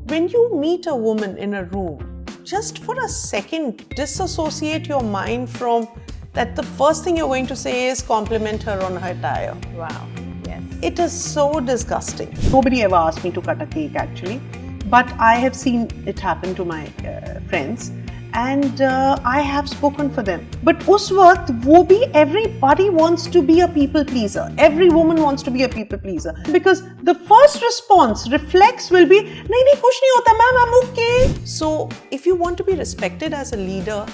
When you meet a woman in a room, just for a second, disassociate your mind from that the first thing you're going to say is compliment her on her attire. Wow, yes. It is so disgusting. Nobody ever asked me to cut a cake actually, but I have seen it happen to my friends. And I have spoken for them. But उस वक्त वो भी everybody wants to be a people pleaser. Every woman wants to be a people pleaser. Because the first response, reflex will be, नहीं कुछ नहीं होता ma'am, I'm okay. So if you want to be respected as a leader,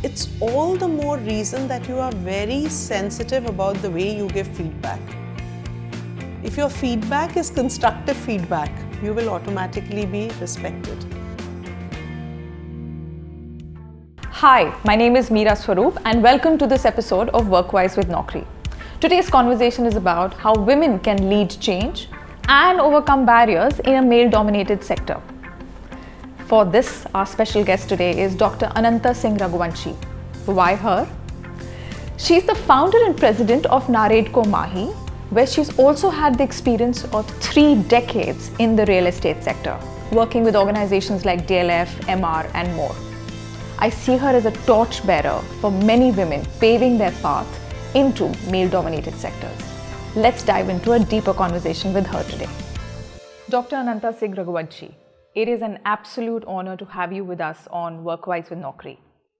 it's all the more reason that you are very sensitive about the way you give feedback. If your feedback is constructive feedback, you will automatically be respected. Hi, my name is Meera Swaroop and welcome to this episode of Workwise with Naukri. Today's conversation is about how women can lead change and overcome barriers in a male-dominated sector. For this, our special guest today is Dr. Ananta Singh Raghuvanshi. Why her? She's the founder and president of Naukri.com, where she's also had the experience of 3 decades in the real estate sector, working with organizations like DLF, MR and more. I see her as a torchbearer for many women paving their path into male-dominated sectors. Let's dive into a deeper conversation with her today. Dr. Ananta Singh Raghuvanshi, it is an absolute honor to have you with us on Workwise with Naukri.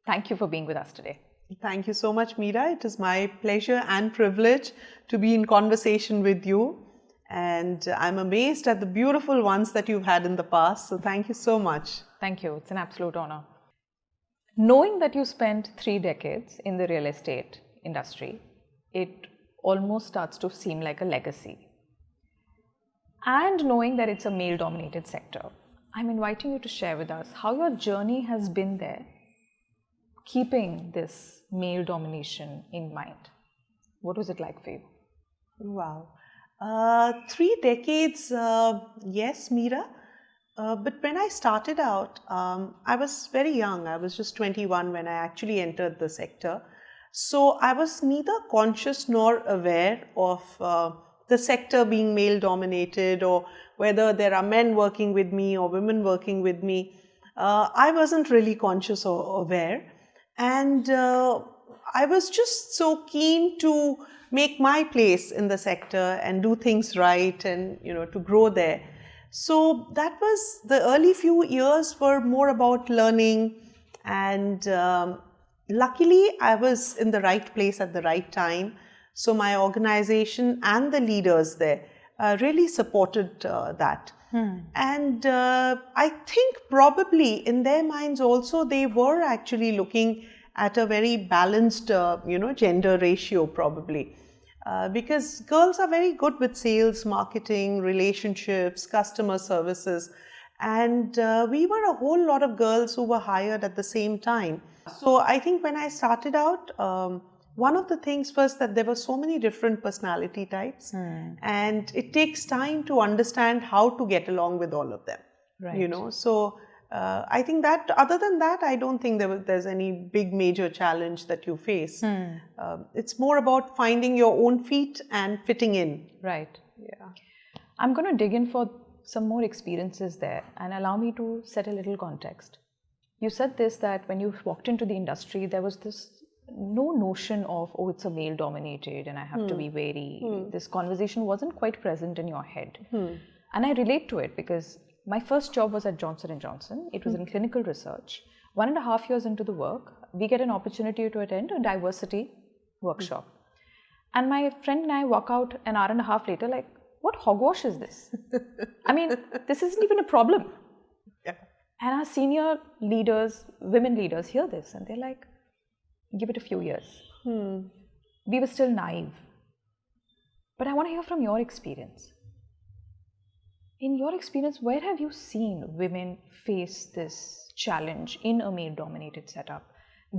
Thank you for being with us today. Thank you so much, Meera. It is my pleasure and privilege to be in conversation with you. And I'm amazed at the beautiful ones that you've had in the past. So thank you so much. Thank you. It's an absolute honor. Knowing that you spent 3 decades in the real estate industry, it almost starts to seem like a legacy. And knowing that it's a male-dominated sector, I'm inviting you to share with us how your journey has been there, keeping this male domination in mind. What was it like for you? Wow. 3 decades, yes, Meera. But when I started out, I was very young. I was just 21 when I actually entered the sector. So I was neither conscious nor aware of the sector being male dominated or whether there are men working with me or women working with me. I wasn't really conscious or aware. And I was just so keen to make my place in the sector and do things right and, to grow there. So that was, the early few years were more about learning, and luckily I was in the right place at the right time. So my organization and the leaders there really supported that. And I think probably in their minds also they were actually looking at a very balanced, gender ratio probably. Because girls are very good with sales, marketing, relationships, customer services, and we were a whole lot of girls who were hired at the same time. So I think when I started out, one of the things was that there were so many different personality types, and it takes time to understand how to get along with all of them. Right. So I think that other than that, I don't think there's any big major challenge that you face. It's more about finding your own feet and fitting in. Right. Yeah. I'm going to dig in for some more experiences there and allow me to set a little context. You said this, that when you walked into the industry, there was no notion of, oh, it's a male dominated and I have to be wary. This conversation wasn't quite present in your head. And I relate to it because my first job was at Johnson & Johnson. It was in clinical research. 1.5 years into the work, we get an opportunity to attend a diversity workshop. And my friend and I walk out an hour and a half later like, what hogwash is this? I mean, this isn't even a problem. Yeah. And our senior leaders, women leaders hear this and they're like, give it a few years. We were still naive. But I want to hear from your experience. In your experience, where have you seen women face this challenge in a male-dominated setup,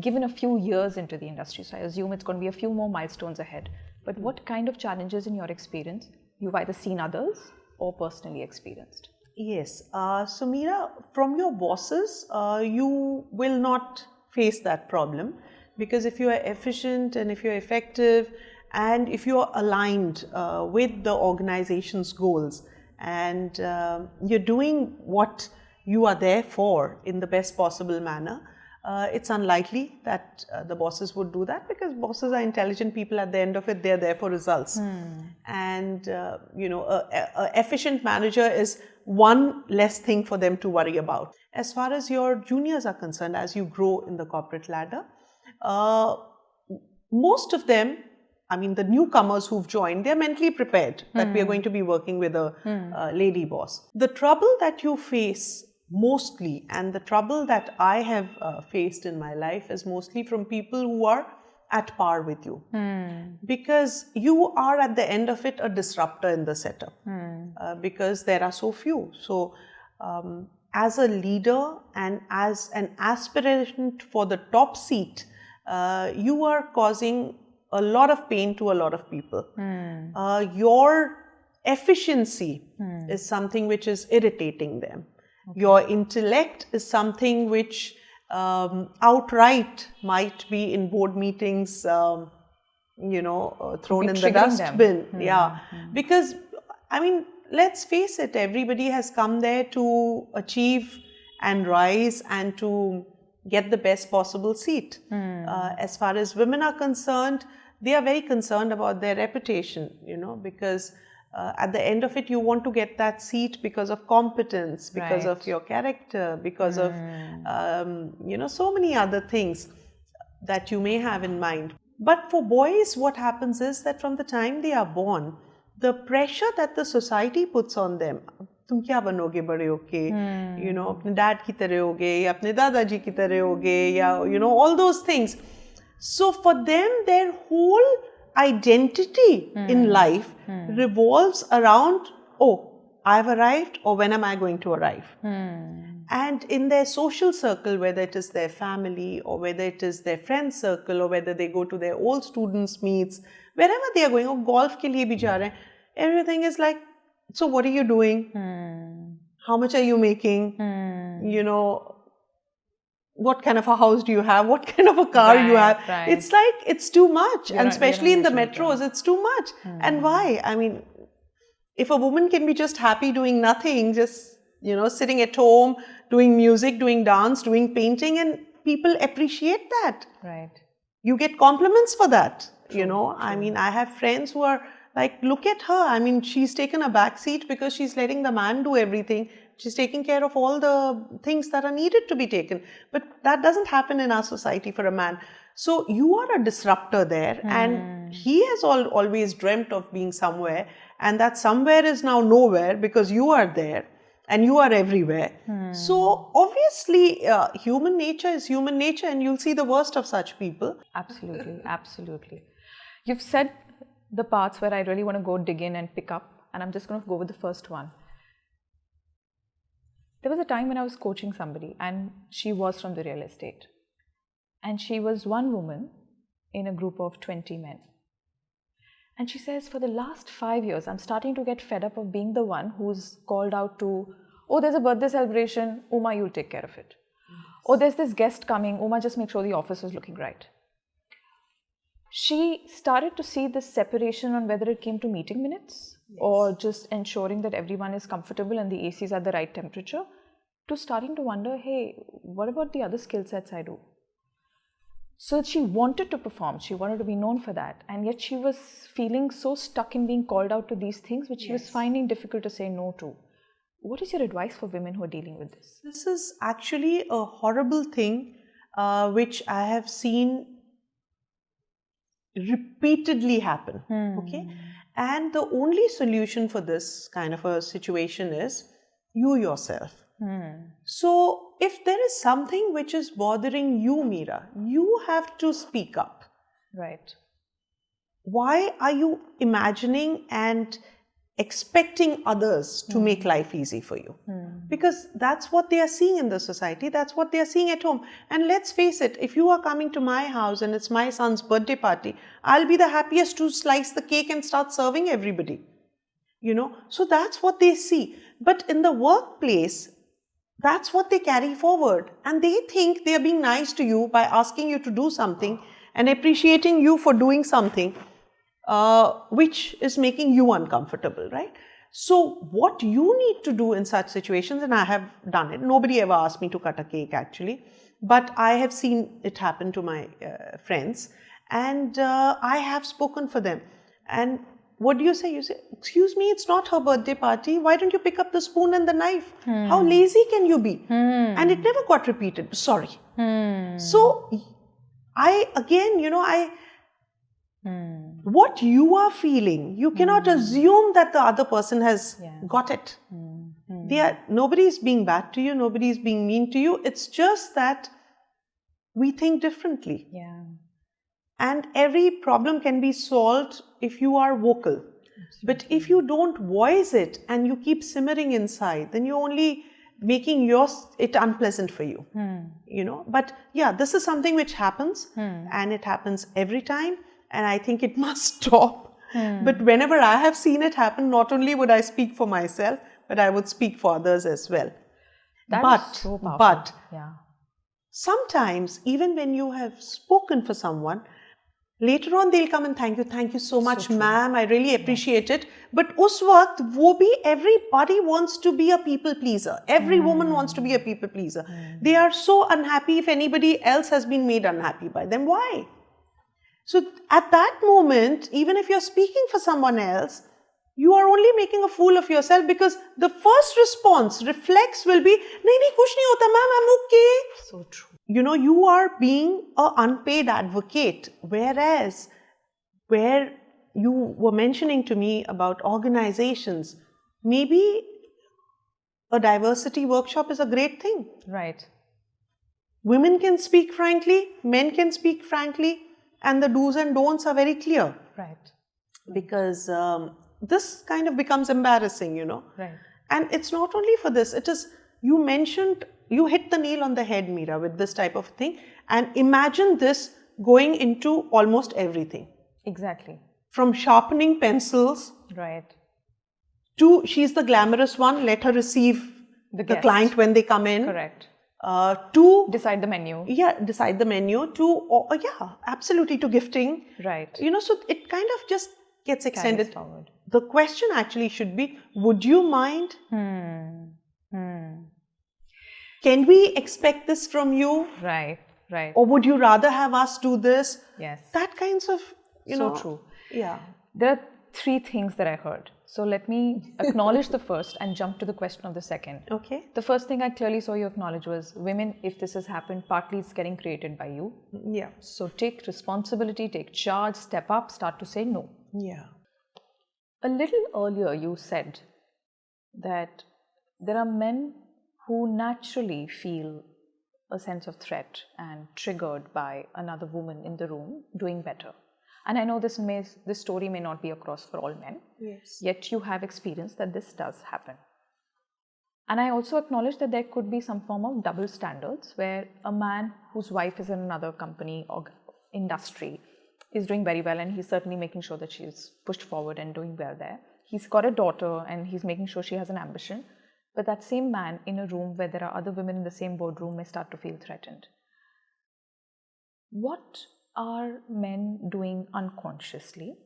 given a few years into the industry? So I assume it's going to be a few more milestones ahead. But what kind of challenges in your experience you've either seen others or personally experienced? Yes. So Meera, from your bosses, you will not face that problem, because if you are efficient and if you're effective and if you're aligned with the organization's goals, and you're doing what you are there for in the best possible manner, it's unlikely that the bosses would do that, because bosses are intelligent people. At the end of it, they're there for results. And, a efficient manager is one less thing for them to worry about. As far as your juniors are concerned, as you grow in the corporate ladder, most of them, I mean, the newcomers who've joined, they're mentally prepared that we are going to be working with a lady boss. The trouble that you face mostly, and the trouble that I have faced in my life, is mostly from people who are at par with you. Because you are at the end of it a disruptor in the setup, because there are so few. So as a leader and as an aspirant for the top seat, you are causing a lot of pain to a lot of people. Your efficiency is something which is irritating them. Your intellect is something which outright might be in board meetings, thrown in the dustbin. Because, I mean, let's face it, everybody has come there to achieve and rise and to get the best possible seat. As far as women are concerned, they are very concerned about their reputation, because at the end of it, you want to get that seat because of competence, because of your character, because of, so many other things that you may have in mind. But for boys, what happens is that from the time they are born, the pressure that the society puts on them, तुम क्या बनोगे बड़े होके, अपने dad की तरह होगे, या अपने दादाजी की तरह होगे, या all those things. So for them, their whole identity in life revolves around, I've arrived, or when am I going to arrive? And in their social circle, whether it is their family, or whether it is their friend circle, or whether they go to their old students' meets, wherever they are going, or golf ke liye bhi ja rahe hain, everything is like, so what are you doing? How much are you making? What kind of a house do you have? What kind of a car you have? It's like, it's too much. And especially in the metros, it's too much. And why? I mean, if a woman can be just happy doing nothing, just, sitting at home, doing music, doing dance, doing painting, and people appreciate that. You get compliments for that. I mean, I have friends who are like, look at her. I mean, she's taken a back seat because she's letting the man do everything. She's taking care of all the things that are needed to be taken. But that doesn't happen in our society for a man. So you are a disruptor there. And he has always dreamt of being somewhere. And that somewhere is now nowhere, because you are there and you are everywhere. So obviously, human nature is human nature, and you'll see the worst of such people. Absolutely, absolutely. You've said the parts where I really want to go dig in and pick up. And I'm just going to go with the first one. There was a time when I was coaching somebody, and she was from the real estate. And she was one woman in a group of 20 men. And she says, for the last 5 years, I'm starting to get fed up of being the one who's called out to, there's a birthday celebration, Uma, you'll take care of it. There's this guest coming, Uma, just make sure the office is looking right. She started to see this separation on whether it came to meeting minutes or just ensuring that everyone is comfortable and the AC is at the right temperature, to starting to wonder, hey, what about the other skill sets I do? So she wanted to perform, she wanted to be known for that, and yet she was feeling so stuck in being called out to these things which she was finding difficult to say no to. What is your advice for women who are dealing with this? This is actually a horrible thing which I have seen repeatedly happen. Okay, and the only solution for this kind of a situation is you yourself. So if there is something which is bothering you, Meera, you have to speak up. Why are you imagining and expecting others to make life easy for you? Because that's what they are seeing in the society, that's what they are seeing at home. And let's face it, if you are coming to my house and it's my son's birthday party, I'll be the happiest to slice the cake and start serving everybody. So that's what they see. But in the workplace, that's what they carry forward. And they think they are being nice to you by asking you to do something and appreciating you for doing something which is making you uncomfortable, right? So what you need to do in such situations, and I have done it, nobody ever asked me to cut a cake actually, but I have seen it happen to my friends, and I have spoken for them. And what do you say? You say, excuse me, it's not her birthday party. Why don't you pick up the spoon and the knife? How lazy can you be? And it never got repeated. Sorry. So I, again, what you are feeling, you cannot assume that the other person has got it. Nobody is being bad to you, nobody is being mean to you. It's just that we think differently. Yeah. And every problem can be solved if you are vocal. Absolutely. But if you don't voice it and you keep simmering inside, then you're only making it unpleasant for you. But yeah, this is something which happens, and it happens every time. And I think it must stop. But whenever I have seen it happen, not only would I speak for myself, but I would speak for others as well. That is so powerful. But yeah. Sometimes, even when you have spoken for someone, later on they'll come and thank you so much, ma'am, I really appreciate it. But us waqt, everybody wants to be a people pleaser. Every woman wants to be a people pleaser. They are so unhappy if anybody else has been made unhappy by them. Why? So at that moment, even if you're speaking for someone else, you are only making a fool of yourself, because the first reflex will be, nahi, kuch nahi hota, ma'am, I'm okay. So true. You are being an unpaid advocate, whereas where you were mentioning to me about organizations, maybe a diversity workshop is a great thing. Right. Women can speak frankly, men can speak frankly, and the do's and don'ts are very clear. Right. Because this kind of becomes embarrassing, Right. And it's not only for this, it is, you hit the nail on the head, Meera, with this type of thing. And imagine this going into almost everything. Exactly. From sharpening pencils. Right. To, she's the glamorous one, let her receive the client when they come in. Correct. To decide the menu. Yeah, decide the menu. To, absolutely, to gifting. Right. So it kind of just gets extended. Carries forward. The question actually should be, would you mind? Can we expect this from you? Right. Right. Or would you rather have us do this? Yes. That kinds of, So true. Yeah. There are 3 things that I heard. So let me acknowledge the first and jump to the question of the second. Okay. The first thing I clearly saw you acknowledge was, women, if this has happened, partly it's getting created by you. Yeah. So take responsibility, take charge, step up, start to say no. Yeah. A little earlier you said that there are men who naturally feel a sense of threat and triggered by another woman in the room doing better. And I know this story may not be across for all men. Yes. Yet you have experienced that this does happen. And I also acknowledge that there could be some form of double standards, where a man whose wife is in another company or industry is doing very well, and he's certainly making sure that she's pushed forward and doing well there. He's got a daughter and he's making sure she has an ambition. But that same man in a room where there are other women in the same boardroom may start to feel threatened. What are men doing unconsciously?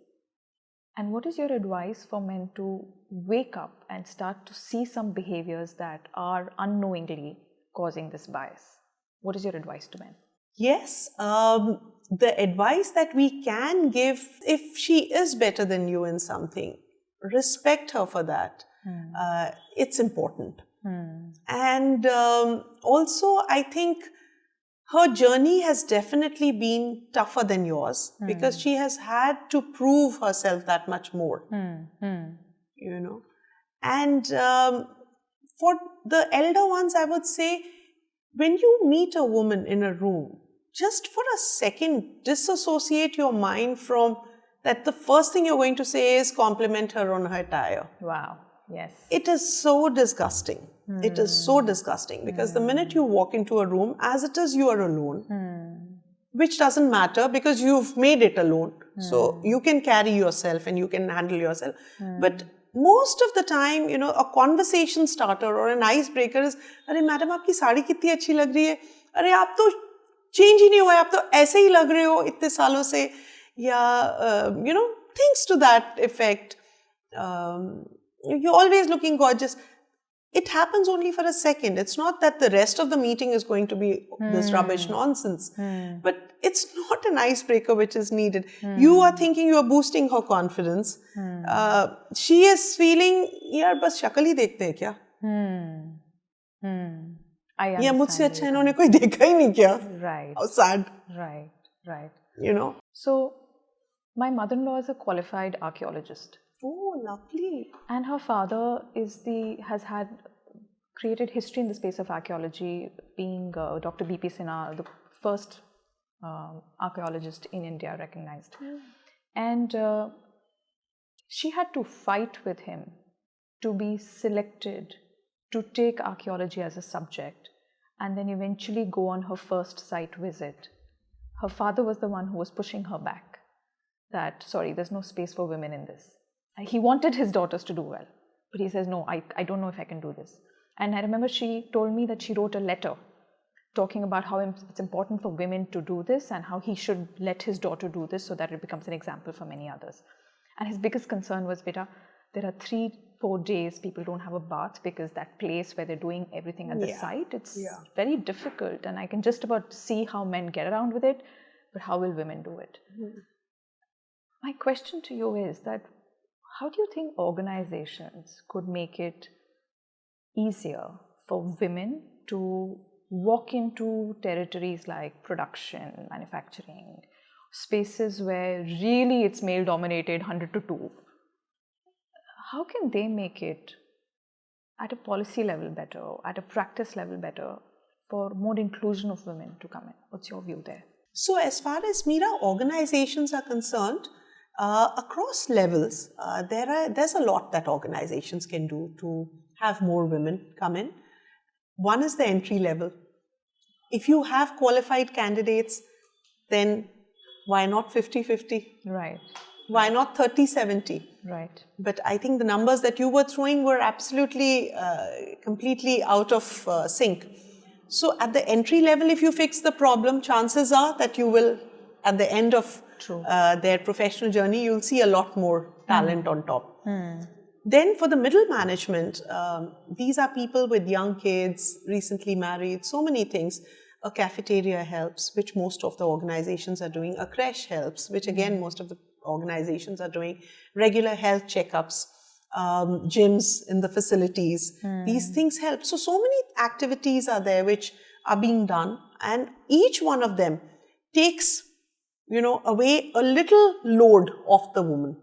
And what is your advice for men to wake up and start to see some behaviors that are unknowingly causing this bias? What is your advice to men? Yes, the advice that we can give, if she is better than you in something, respect her for that. It's important. And also, I think her journey has definitely been tougher than yours, because she has had to prove herself that much more. And for the elder ones, I would say, when you meet a woman in a room, just for a second, disassociate your mind from that. The first thing you're going to say is compliment her on her attire. Wow. Yes. It is so disgusting. It is so disgusting, because the minute you walk into a room, as it is, you are alone, which doesn't matter because you've made it alone. So you can carry yourself and you can handle yourself. But most of the time, a conversation starter or an icebreaker is, "Arey madam, aapki saadi kitni achhi lag rahi hai? Arey aap to change hi nahi hue, aap to aise hi lag rahe ho itne saalon se." Yeah, things to that effect. You're always looking gorgeous. It happens only for a second. It's not that the rest of the meeting is going to be this rubbish nonsense. But it's not an icebreaker which is needed. You are thinking you are boosting her confidence. She is feeling, yaar, bas shakal hi dekhte hai kya? I या मुझसे understand. अच्छा इन्होंने कोई देखा ही नहीं क्या? Right. How sad. Right. You know? So, my mother-in-law is a qualified archaeologist. Oh, lovely. And her father has created history in the space of archaeology, being Dr. B.P. Sinha, the first archaeologist in India recognized. And she had to fight with him to be selected to take archaeology as a subject and then eventually go on her first site visit. Her father was the one who was pushing her back, that, sorry, there's no space for women in this. He wanted his daughters to do well, but he says, no, I don't know if I can do this. And I remember she told me that she wrote a letter talking about how it's important for women to do this and how he should let his daughter do this so that it becomes an example for many others. And his biggest concern was, beta, there are 3-4 days people don't have a bath because that place where they're doing everything at the site, it's very difficult. And I can just about see how men get around with it, but how will women do it? My question to you is that, how do you think organizations could make it easier for women to walk into territories like production, manufacturing, spaces where really it's male dominated 100 to 2? How can they make it at a policy level better, at a practice level better, for more inclusion of women to come in? What's your view there? So as far as Meera, organizations are concerned, across levels, there's a lot that organizations can do to have more women come in. One is the entry level. If you have qualified candidates, then why not 50-50? Right. Why not 30-70? Right. But I think the numbers that you were throwing were absolutely, completely out of sync. So at the entry level, if you fix the problem, chances are that you will, at the end of their professional journey, you'll see a lot more talent on top. Then for the middle management, these are people with young kids, recently married, so many things. A cafeteria helps, which most of the organizations are doing. A creche helps, which again, most of the organizations are doing. Regular health checkups, gyms in the facilities. These things help. So many activities are there which are being done, and each one of them takes, away a little load off the woman,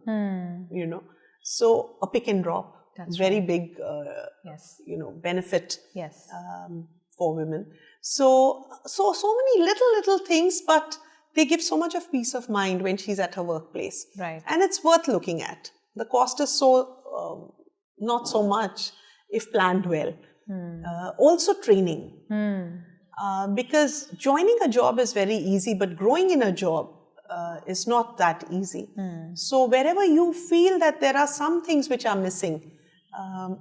So a pick and drop, very big, benefit for women. So many little things, but they give so much of peace of mind when she's at her workplace. Right. And it's worth looking at. The cost is not so much if planned well. Also training. Because joining a job is very easy, but growing in a job is not that easy. So wherever you feel that there are some things which are missing,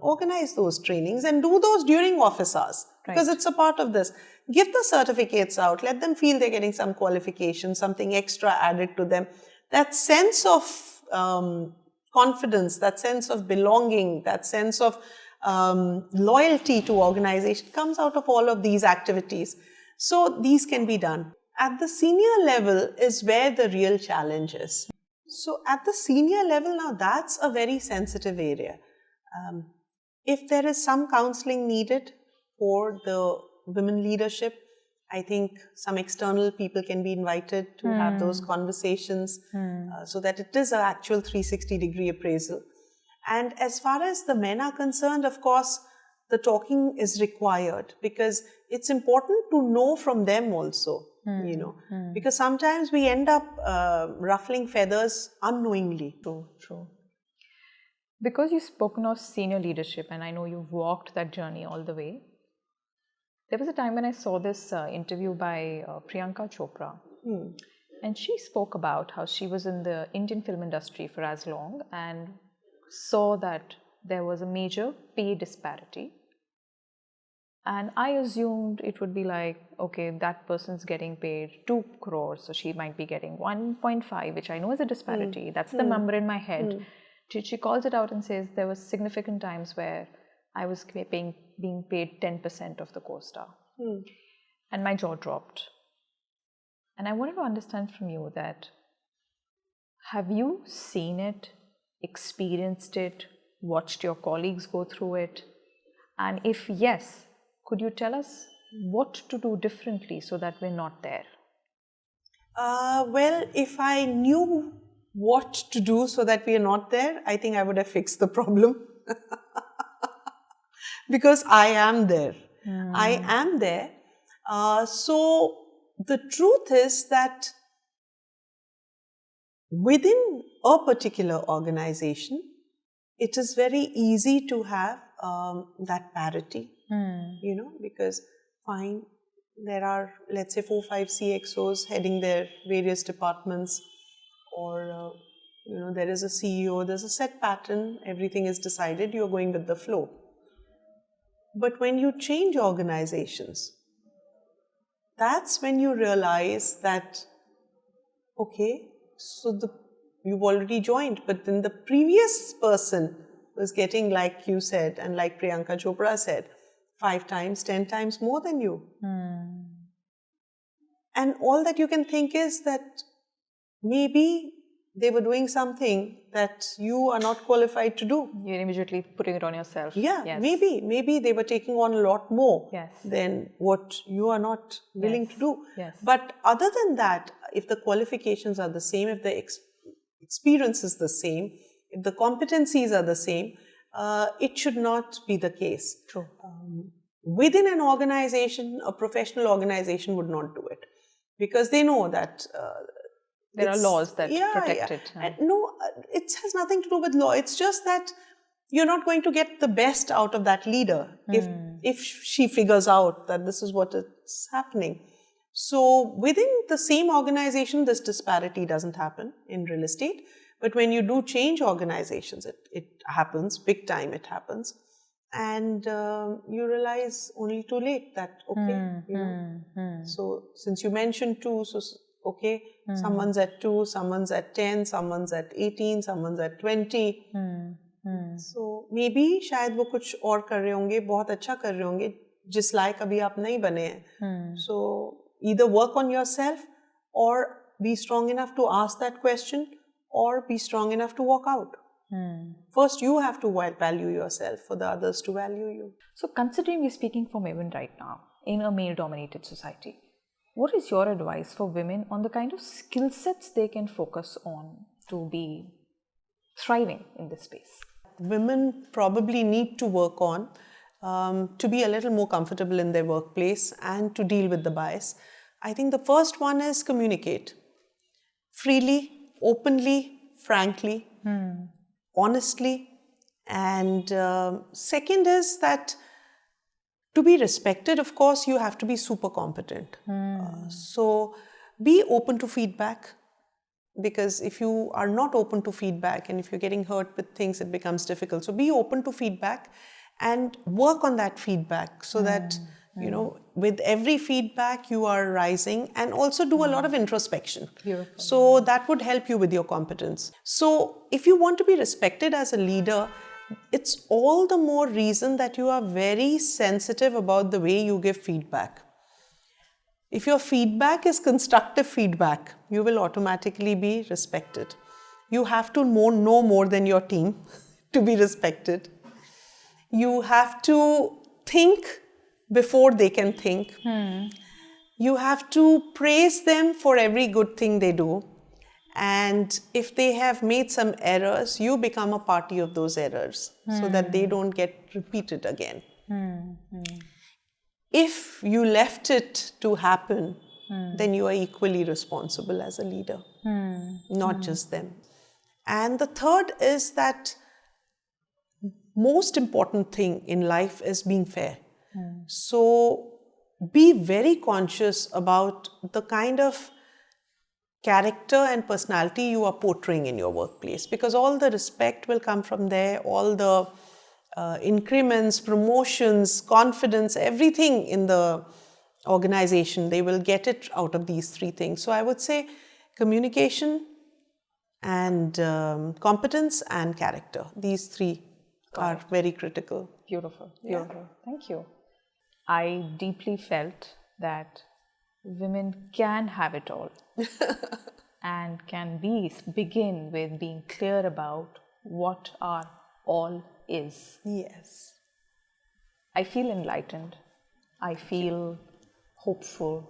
organize those trainings and do those during office hours, because it's a part of this. Give the certificates out, let them feel they're getting some qualification, something extra added to them. That sense of confidence, that sense of belonging, that sense of loyalty to organization comes out of all of these activities. So these can be done. At the senior level is where the real challenge is. So at the senior level now, that's a very sensitive area. If there is some counseling needed for the women leadership, I think some external people can be invited to have those conversations so that it is an actual 360-degree appraisal. And as far as the men are concerned, of course, the talking is required because it's important to know from them also, because sometimes we end up ruffling feathers unknowingly. True. Because you've spoken of senior leadership and I know you've walked that journey all the way, there was a time when I saw this interview by Priyanka Chopra. And she spoke about how she was in the Indian film industry for as long and saw that there was a major pay disparity. And I assumed it would be like, okay, that person's getting paid 2 crores, so she might be getting 1.5, which I know is a disparity. That's the number in my head. She calls it out and says there were significant times where I was being paid 10% of the co-star. And my jaw dropped. And I wanted to understand from you that, have you seen it, experienced it, watched your colleagues go through it? And if yes, could you tell us what to do differently so that we're not there? Well, if I knew what to do so that we are not there, I think I would have fixed the problem. Because I am there. I am there. So the truth is that within a particular organization, it is very easy to have that parity, because fine, there are, let's say, 4-5 CXOs heading their various departments, or there is a CEO, there's a set pattern, everything is decided, you're going with the flow. But when you change organizations, that's when you realize that, okay, so you've already joined, but then the previous person was getting, like you said, and like Priyanka Chopra said, 5 times, 10 times more than you. And all that you can think is that maybe they were doing something that you are not qualified to do. You're immediately putting it on yourself. Yeah, yes. maybe they were taking on a lot more Yes. than what you are not willing to do. Yes. But other than that, if the qualifications are the same, if the experience is the same, if the competencies are the same, it should not be the case. True. Within an organization, a professional organization would not do it, because they know that there are laws that protect it. And no, it has nothing to do with law. It's just that you're not going to get the best out of that leader if she figures out that this is what is happening. So within the same organization, this disparity doesn't happen in real estate. But when you do change organizations, it happens, big time it happens. And you realize only too late that, okay, so since you mentioned 2, so okay, someone's at 2, someone's at 10, someone's at 18, someone's at 20. So maybe शायद वो कुछ और कर रहे होंगे, बहुत अच्छा कर रहे होंगे, जिस लायक अभी आप नहीं बने हैं. So either work on yourself, or be strong enough to ask that question, or be strong enough to walk out. First, you have to value yourself for the others to value you. So considering we're speaking for women right now in a male-dominated society, what is your advice for women on the kind of skill sets they can focus on to be thriving in this space? Women probably need to work on to be a little more comfortable in their workplace and to deal with the bias. I think the first one is communicate freely, openly, frankly, honestly. And second is that to be respected, of course, you have to be super competent. So be open to feedback, because if you are not open to feedback and if you're getting hurt with things, it becomes difficult. So be open to feedback and work on that feedback so that, with every feedback you are rising, and also do a lot of introspection. Beautiful. So that would help you with your competence. So if you want to be respected as a leader, it's all the more reason that you are very sensitive about the way you give feedback. If your feedback is constructive feedback, you will automatically be respected. You have to know more than your team to be respected. You have to think before they can think. You have to praise them for every good thing they do. And if they have made some errors, you become a party of those errors so that they don't get repeated again. If you left it to happen, then you are equally responsible as a leader, not just them. And the third is that most important thing in life is being fair. So be very conscious about the kind of character and personality you are portraying in your workplace, because all the respect will come from there, all the increments, promotions, confidence, everything in the organization, they will get it out of these 3 things. So I would say communication and competence and character. These three are very critical. Beautiful, beautiful. Thank you. I deeply felt that women can have it all and can begin with being clear about what our all is. Yes. I feel enlightened. I feel hopeful.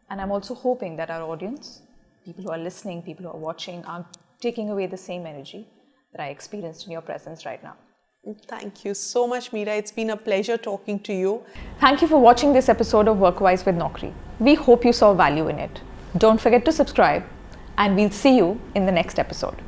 And I'm also hoping that our audience, people who are listening, people who are watching, are taking away the same energy that I experienced in your presence right now. Thank you so much, Meera. It's been a pleasure talking to you. Thank you for watching this episode of Workwise with Naukri. We hope you saw value in it. Don't forget to subscribe, and we'll see you in the next episode.